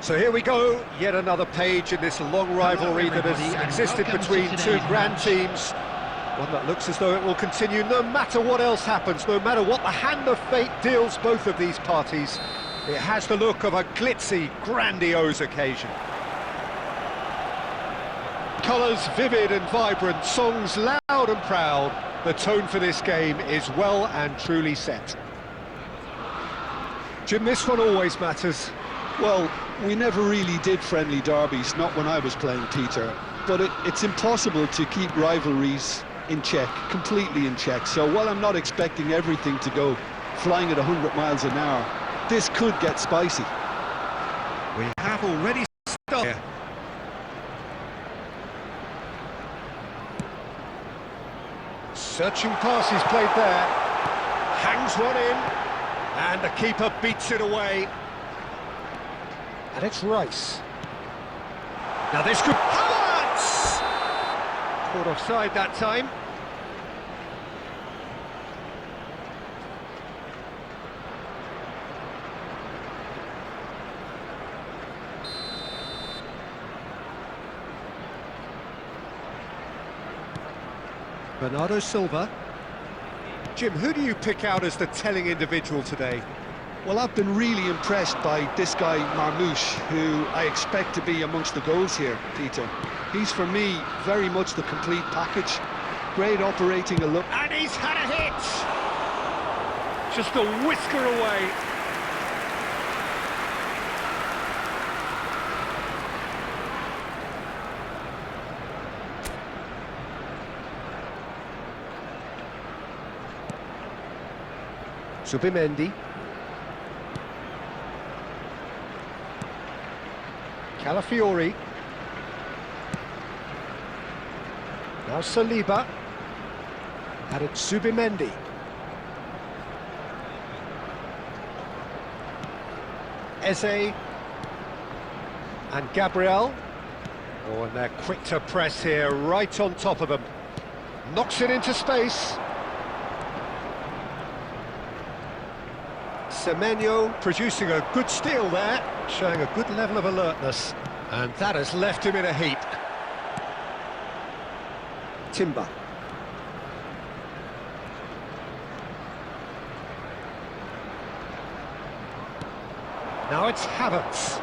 So here we go, yet another page in this long rivalry that has existed between two grand teams. One that looks as though it will continue no matter what else happens, no matter what the hand of fate deals both of these parties. It has the look of a glitzy, grandiose occasion. Colours vivid and vibrant, songs loud and proud. The tone for this game is well and truly set. Jim, this one always matters. Well, we never really did friendly derbies, not when I was playing, Peter. But it's impossible to keep rivalries in check, completely in check. So while I'm not expecting everything to go flying at 100 miles an hour, this could get spicy. We have already started. Searching pass is played there. Hangs one in. And the keeper beats it away. And it's Rice. Now this could... Havertz! Caught offside that time. Bernardo Silva. Jim, who do you pick out as the telling individual today? Well, I've been really impressed by this guy, Marmoush, who I expect to be amongst the goals here, Peter. He's, for me, very much the complete package. Great operating a look. And he's had a hit! Just a whisker away. Zubimendi. Calafiori. Now Saliba. And it's Zubimendi. Eze. And Gabriel. Oh, and they're quick to press here, right on top of them. Knocks it into space. Semenyo producing a good steal there, showing a good level of alertness, and that has left him in a heap. Timber. Now it's Havertz.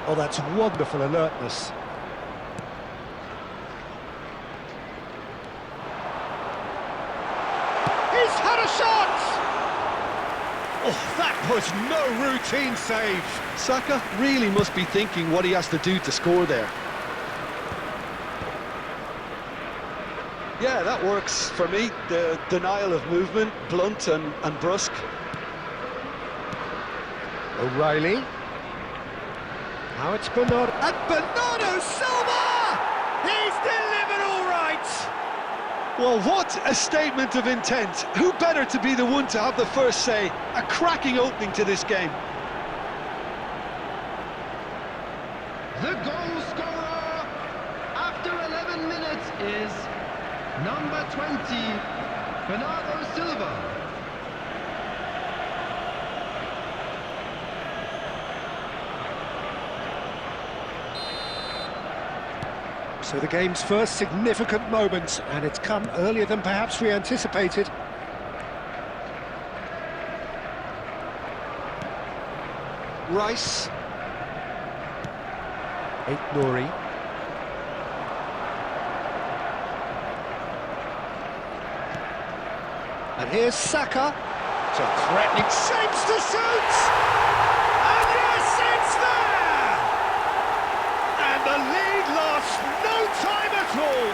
Oh, that's wonderful alertness. He's had a shot! Oh, that was no routine save. Saka really must be thinking what he has to do to score there. Yeah, that works for me. The denial of movement, blunt and brusque. O'Reilly. Now it's Bernardo. And Bernardo Silva! He's delivered all right! Well, what a statement of intent. Who better to be the one to have the first say? A cracking opening to this game. The goal scorer after 11 minutes is number 20, Bernardo Silva. So the game's first significant moment, and it's come earlier than perhaps we anticipated. Rice. Aït-Nouri. And here's Saka. It's a threatening shapes to shoot! And yes, it's there! And the lead lost no time at all!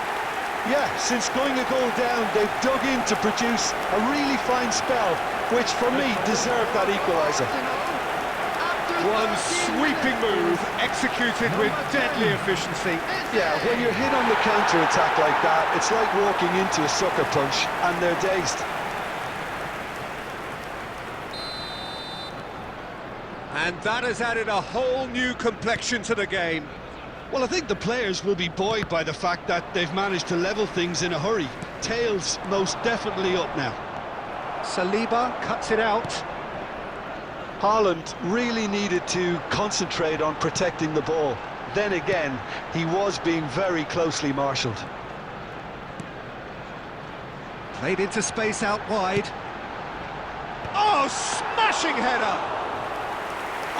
Yeah, since going a goal down, they've dug in to produce a really fine spell, which for me deserved that equaliser. One sweeping move, executed with deadly efficiency. Yeah, when you're hit on the counter-attack like that, it's like walking into a sucker punch, and they're dazed. And that has added a whole new complexion to the game. Well, I think the players will be buoyed by the fact that they've managed to level things in a hurry. Tails most definitely up now. Saliba cuts it out. Haaland really needed to concentrate on protecting the ball. Then again, he was being very closely marshalled. Played into space out wide. Oh, smashing header!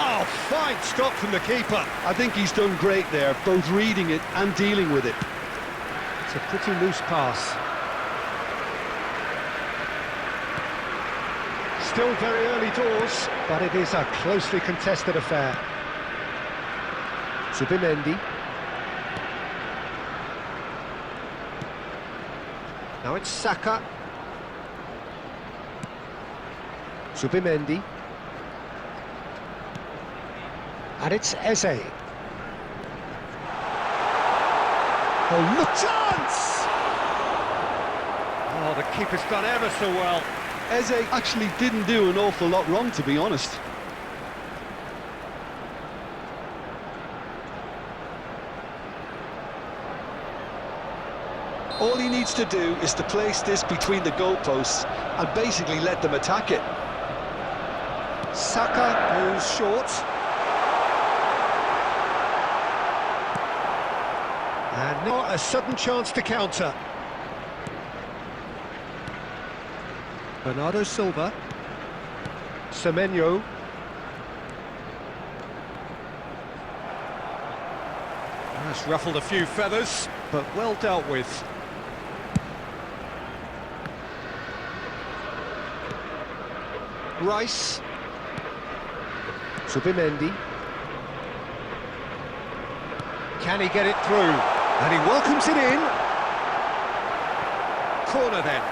Oh, fine stop from the keeper. I think he's done great there, both reading it and dealing with it. It's a pretty loose pass. Still very early doors, but it is a closely contested affair. Zubimendi. Now it's Saka. Zubimendi. And it's Eze. Oh, look! Chance! Oh, the keeper's done ever so well. Eze actually didn't do an awful lot wrong, to be honest. All he needs to do is to place this between the goalposts and basically let them attack it. Saka goes short. And now a sudden chance to counter. Bernardo Silva. Semenyo. That's ruffled a few feathers, but well dealt with. Rice. Zubimendi. Can he get it through? And he welcomes it in. Corner then.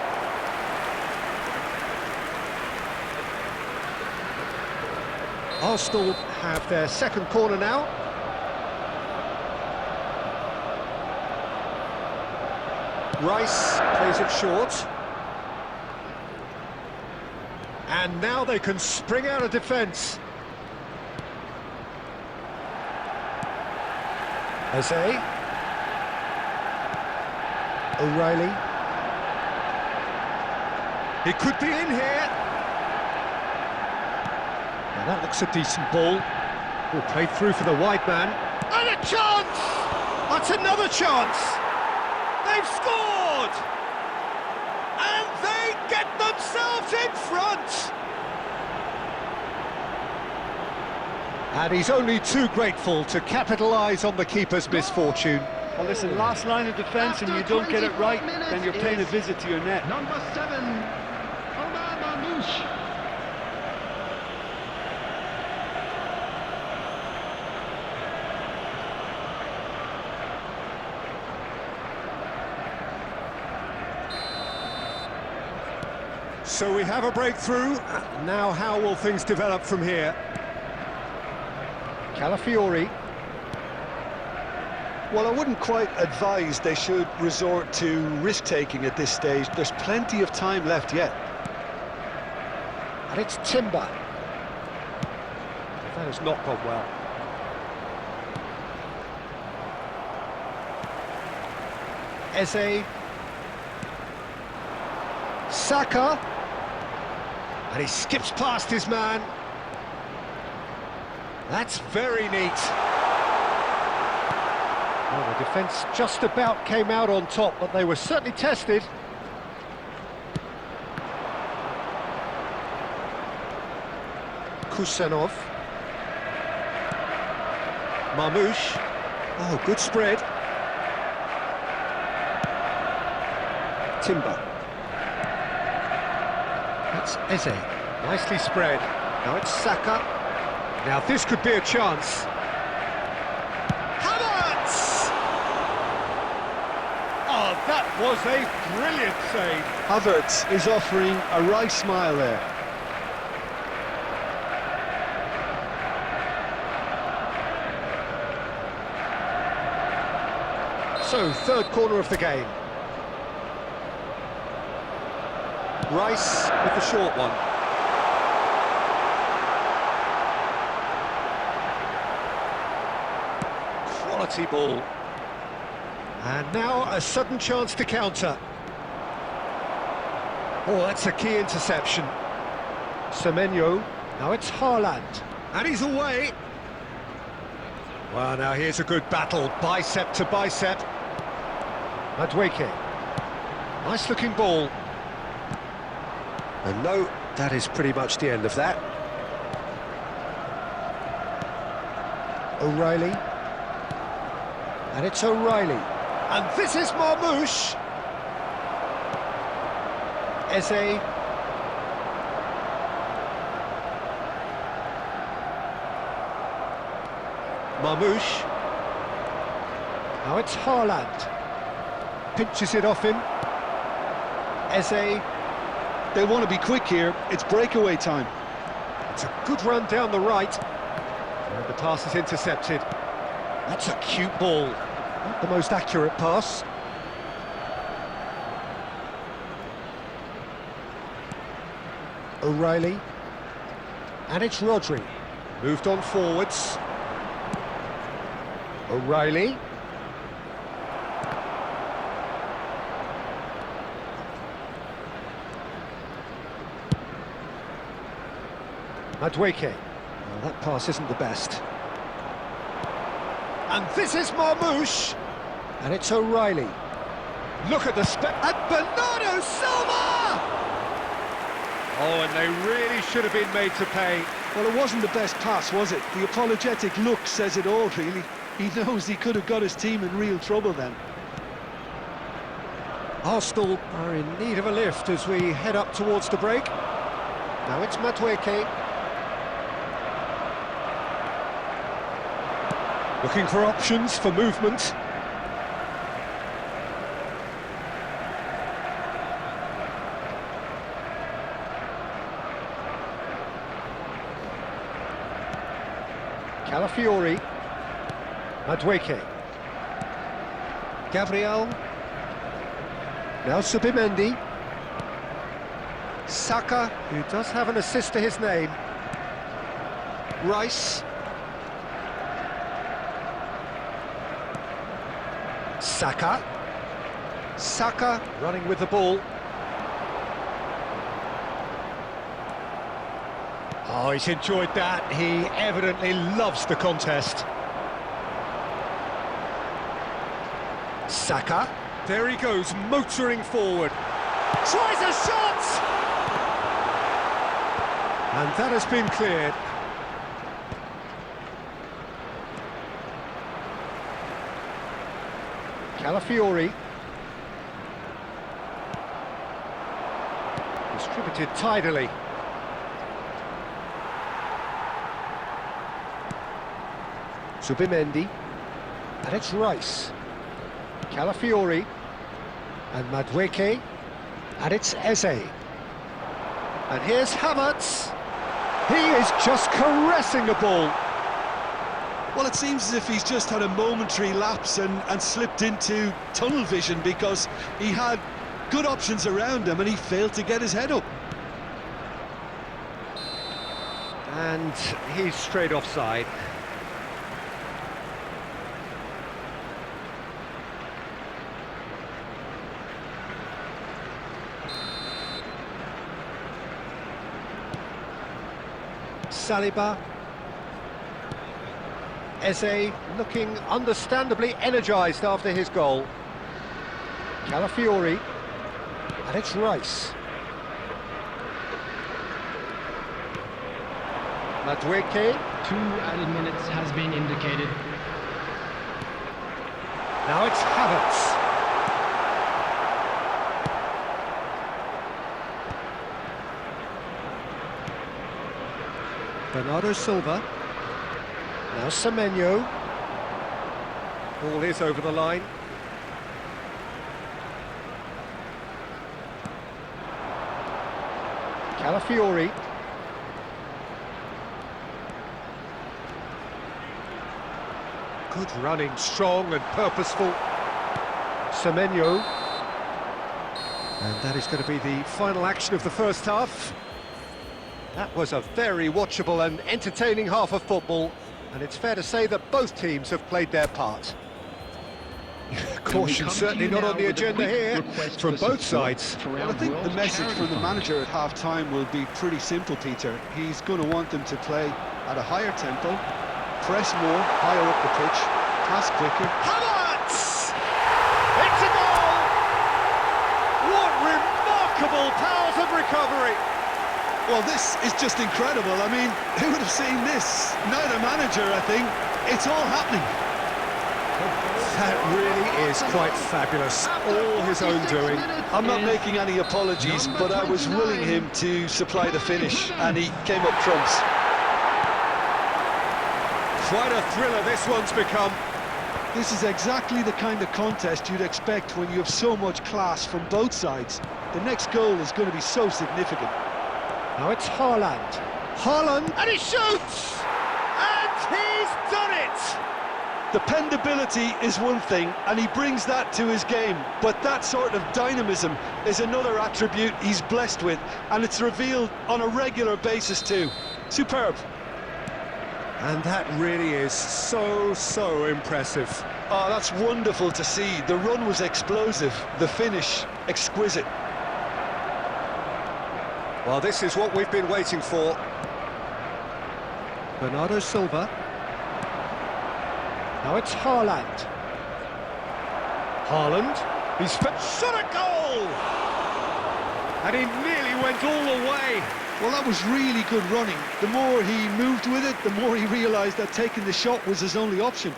Arsenal have their second corner now. Rice plays it short. And now they can spring out of defence. Eze. O'Reilly. He could be in here. Now that looks a decent ball. Oh, played through for the wide man. And a chance! That's another chance! They've scored! And they get themselves in front! And he's only too grateful to capitalise on the keeper's misfortune. Well, listen, last line of defence and you don't get it right, then you're paying a visit to your net. Number 7, Omar Mamouche. So we have a breakthrough. Now how will things develop from here? Calafiori. Well, I wouldn't quite advise they should resort to risk-taking at this stage. There's plenty of time left yet. And it's Timber. That has not gone well. Eze. Saka. And he skips past his man. That's very neat. Well, the defence just about came out on top, but they were certainly tested. Kusanov. Mamouche. Oh, good spread. Timber. That's Eze. Nicely spread. Now it's Saka. Now this could be a chance. Havertz! Oh, that was a brilliant save. Havertz is offering a wry smile there. So, third corner of the game. Rice with the short one. Quality ball. And now a sudden chance to counter. Oh, that's a key interception. Semenyo. Now it's Haaland, and he's away. Well, now here's a good battle, bicep to bicep. Madueke. Nice looking ball. And no, that is pretty much the end of that. O'Reilly. And it's O'Reilly. And this is Marmoush. Eze. Marmoush. Now it's Haaland. Pinches it off him. Eze. They want to be quick here. It's breakaway time. It's a good run down the right. And the pass is intercepted. That's a cute ball. Not the most accurate pass. O'Reilly. And it's Rodri. Moved on forwards. O'Reilly. Madueke. Well, that pass isn't the best. And this is Marmoush. And it's O'Reilly. Look at the and Bernardo Silva! Oh, and they really should have been made to pay. Well, it wasn't the best pass, was it? The apologetic look says it all, really. He knows he could have got his team in real trouble then. Arsenal are in need of a lift as we head up towards the break. Now it's Madueke. Looking for options for movement. Calafiori. Madueke. Gabriel. Now Subimendi. Saka, who does have an assist to his name. Rice. Saka. Saka running with the ball. Oh, he's enjoyed that. He evidently loves the contest. Saka. There he goes, motoring forward. Tries a shot! And that has been cleared. Calafiori. Distributed tidily. Subimendi. And it's Rice. Calafiori. And Madueke. And it's Eze. And here's Havertz. He is just caressing the ball. Well, it seems as if he's just had a momentary lapse and slipped into tunnel vision because he had good options around him and he failed to get his head up. And he's straight offside. Saliba. Eze looking understandably energised after his goal. Calafiori. And it's Rice. Madueke. 2 added minutes has been indicated. Now it's Havertz. Bernardo Silva. Now Semenyo. Ball is over the line. Calafiori. Good running, strong and purposeful. Semenyo. And that is going to be the final action of the first half. That was a very watchable and entertaining half of football, and it's fair to say that both teams have played their part. Caution certainly not on the agenda here from both sides. Well, I think the message from the manager at half-time will be pretty simple, Peter. He's going to want them to play at a higher tempo, press more, higher up the pitch, pass quicker. Havertz! It's a goal! What remarkable powers of recovery! Well, this is just incredible. I mean, who would have seen this? Neither manager, I think. It's all happening. That really is quite fabulous. All his own doing. I'm not making any apologies, but I was willing him to supply the finish, and he came up trumps. Quite a thriller this one's become. This is exactly the kind of contest you'd expect when you have so much class from both sides. The next goal is going to be so significant. Now it's Haaland. Haaland, and he shoots! And he's done it! Dependability is one thing, and he brings that to his game, but that sort of dynamism is another attribute he's blessed with, and it's revealed on a regular basis too. Superb. And that really is so impressive. Oh, that's wonderful to see. The run was explosive, the finish exquisite. Well, this is what we've been waiting for. Bernardo Silva. Now it's Haaland. Haaland, he's shot a goal! And he nearly went all the way. Well, that was really good running. The more he moved with it, the more he realised that taking the shot was his only option.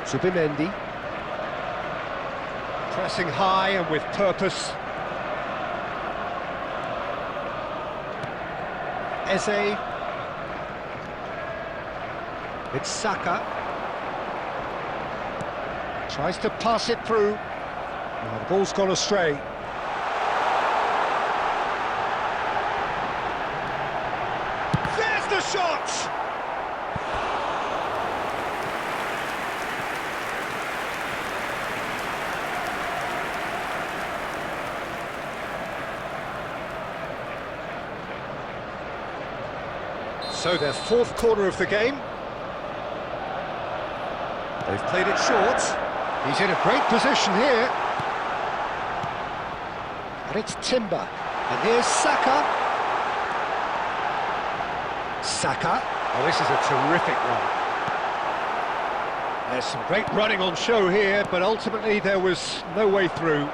Zubimendi. Pressing high and with purpose. Eze. It's Saka. Tries to pass it through. Oh, the ball's gone astray. There's the shot! So their fourth corner of the game. They've played it short. He's in a great position here. And it's Timber. And here's Saka. Saka. Oh, this is a terrific run. There's some great running on show here, but ultimately there was no way through.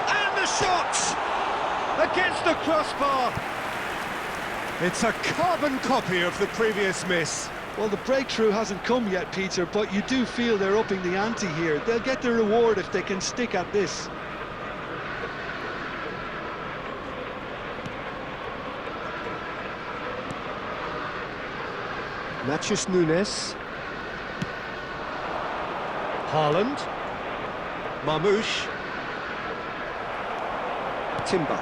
And the shot! Against the crossbar. It's a carbon copy of the previous miss. Well, the breakthrough hasn't come yet, Peter, but you do feel they're upping the ante here. They'll get the reward if they can stick at this. Matheus Nunes. Haaland. Marmoush. Timber.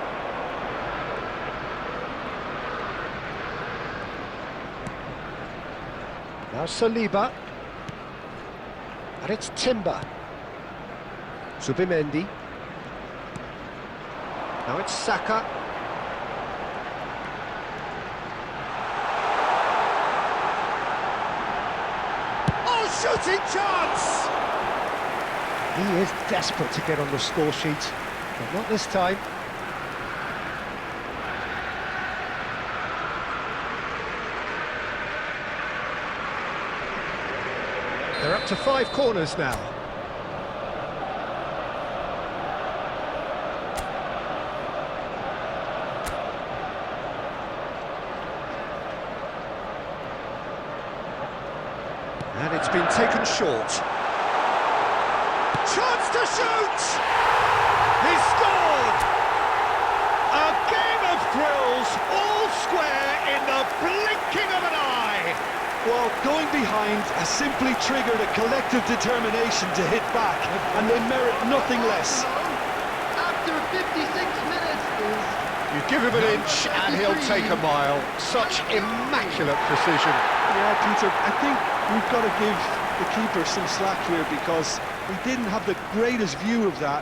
Now Saliba. And it's Timber. Zubimendi. Now it's Saka. Oh, shooting chance! He is desperate to get on the score sheet, but not this time. They're up to 5 corners now. And it's been taken short. Chance to shoot! He scored! A game of thrills, all square in the blinking of an eye! Well, going behind has simply triggered a collective determination to hit back, and they merit nothing less. After 56 minutes is... You give him an inch and he'll take a mile. Such immaculate precision. Yeah, Peter, I think we've got to give the keeper some slack here because he didn't have the greatest view of that,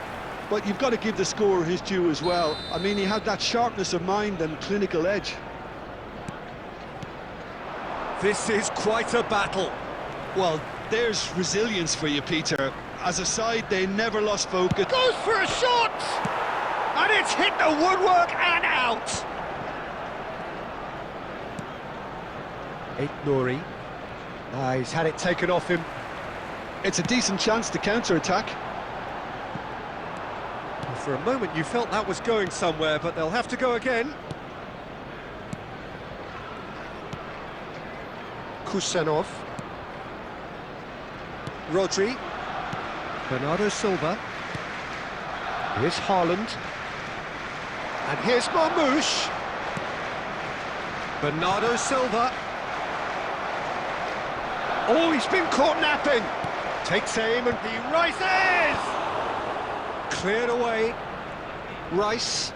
but you've got to give the scorer his due as well. I mean, he had that sharpness of mind and clinical edge. This is quite a battle. Well, there's resilience for you, Peter. As a side, they never lost focus. Goes for a shot! And it's hit the woodwork and out! Nouri. He's had it taken off him. It's a decent chance to counter-attack. For a moment you felt that was going somewhere, but they'll have to go again. Kusanov. Rodri. Bernardo Silva. Here's Haaland. And here's Marmoush. Bernardo Silva. Oh, he's been caught napping. Takes aim and he rises! Cleared away. Rice.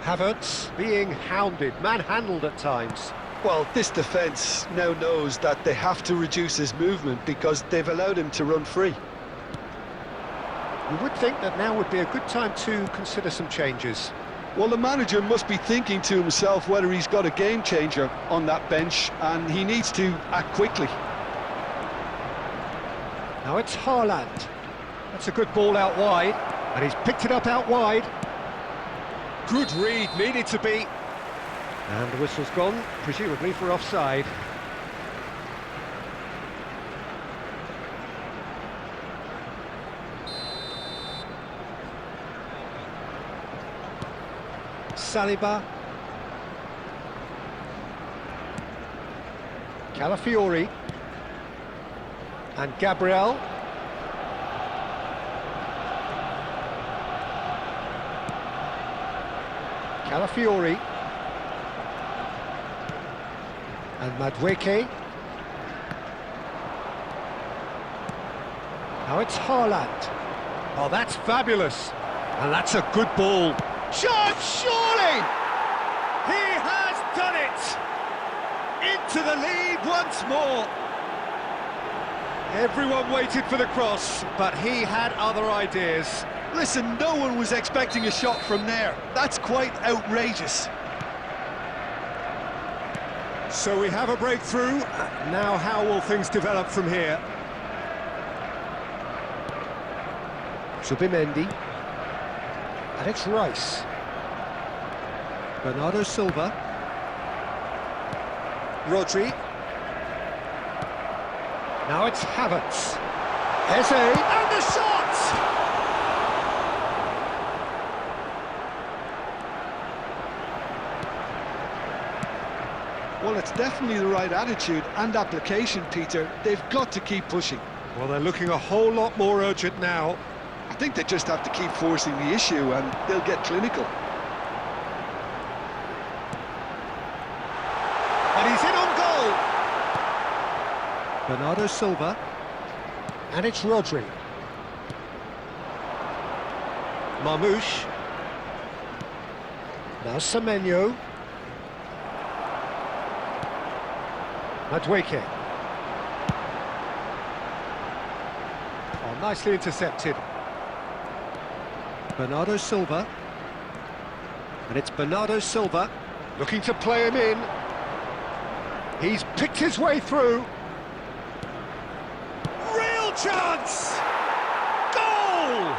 Havertz being hounded, manhandled at times. Well, this defence now knows that they have to reduce his movement because they've allowed him to run free. You would think that now would be a good time to consider some changes. Well, the manager must be thinking to himself whether he's got a game changer on that bench, and he needs to act quickly. Now it's Haaland. That's a good ball out wide, and he's picked it up out wide. Good read, needed to be. And the whistle's gone, presumably for offside. Saliba. Calafiori. And Gabriel. Calafiori. And Madueke. Now it's Haaland. Oh, that's fabulous. And that's a good ball. Chance, surely! He has done it! Into the lead once more. Everyone waited for the cross, but he had other ideas. Listen, no one was expecting a shot from there. That's quite outrageous. So we have a breakthrough. Now how will things develop from here? Zubimendi. And it's Rice. Bernardo Silva. Rodri. Now it's Havertz. Eze, and the shot! Well, it's definitely the right attitude and application, Peter. They've got to keep pushing. Well, they're looking a whole lot more urgent now. I think they just have to keep forcing the issue and they'll get clinical. And he's in on goal! Bernardo Silva. And it's Rodri. Marmoush. Now Semenyo. Madueke. Oh, nicely intercepted. Bernardo Silva. And it's Bernardo Silva looking to play him in. He's picked his way through. Real chance! Goal!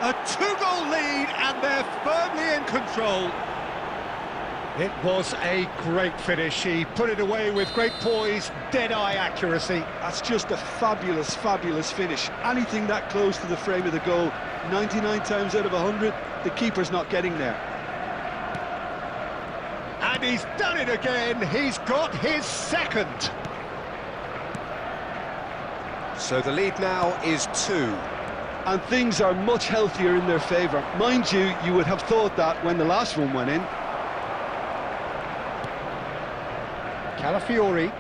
A two-goal lead and they're firmly in control. It was a great finish. He put it away with great poise, dead-eye accuracy. That's just a fabulous, fabulous finish. Anything that close to the frame of the goal, 99 times out of 100, the keeper's not getting there. And he's done it again. He's got his second. So the lead now is 2. And things are much healthier in their favour. Mind you, you would have thought that when the last one went in. Calafiori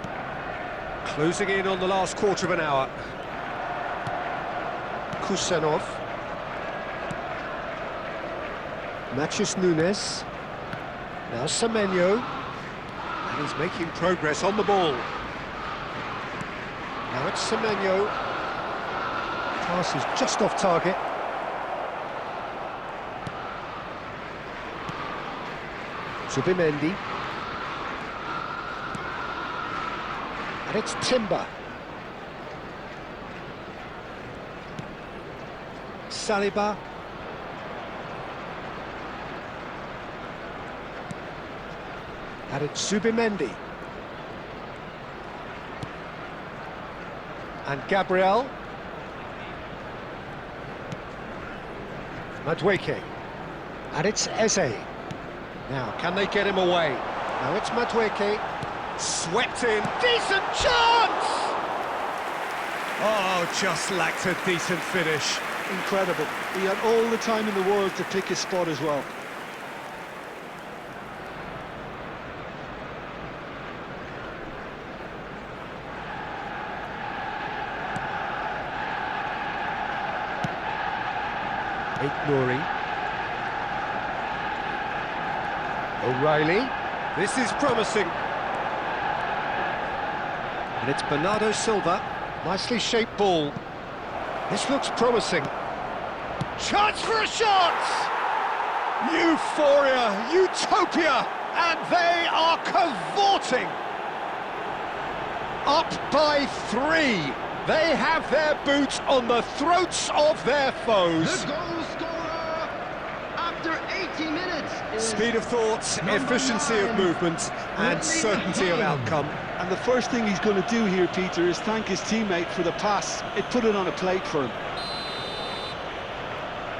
closing in on the last quarter of an hour. Kusanov. Matheus Nunes. Now Semenyo. And he's making progress on the ball. Now it's Semenyo. Pass is just off target. Zubimendi. And it's Timber. Saliba. And it's Zubimendi. And Gabriel. Madueke. And it's Eze. Now, can they get him away? Now it's Madueke. Swept in. Decent chance! Oh, just lacked a decent finish. Incredible. He had all the time in the world to pick his spot as well. Nouri. O'Reilly. This is promising. And it's Bernardo Silva. Nicely shaped ball. This looks promising. Chance for a shot! Euphoria, utopia, and they are cavorting. Up by 3. They have their boots on the throats of their foes. The goal scorer after 80 minutes is Speed of thought, efficiency of 9. movement, and certainty of outcome. And the first thing he's going to do here, Peter, is thank his teammate for the pass. It put it on a plate for him.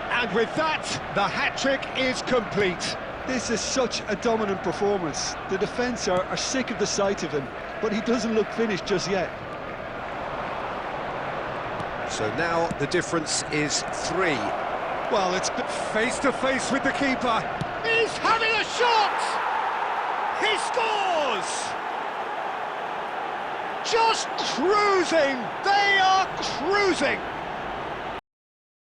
And with that, the hat-trick is complete. This is such a dominant performance. The defence are sick of the sight of him, but he doesn't look finished just yet. So now the difference is 3. Well, it's face-to-face with the keeper. He's having a shot! He scores! Just cruising! They are cruising!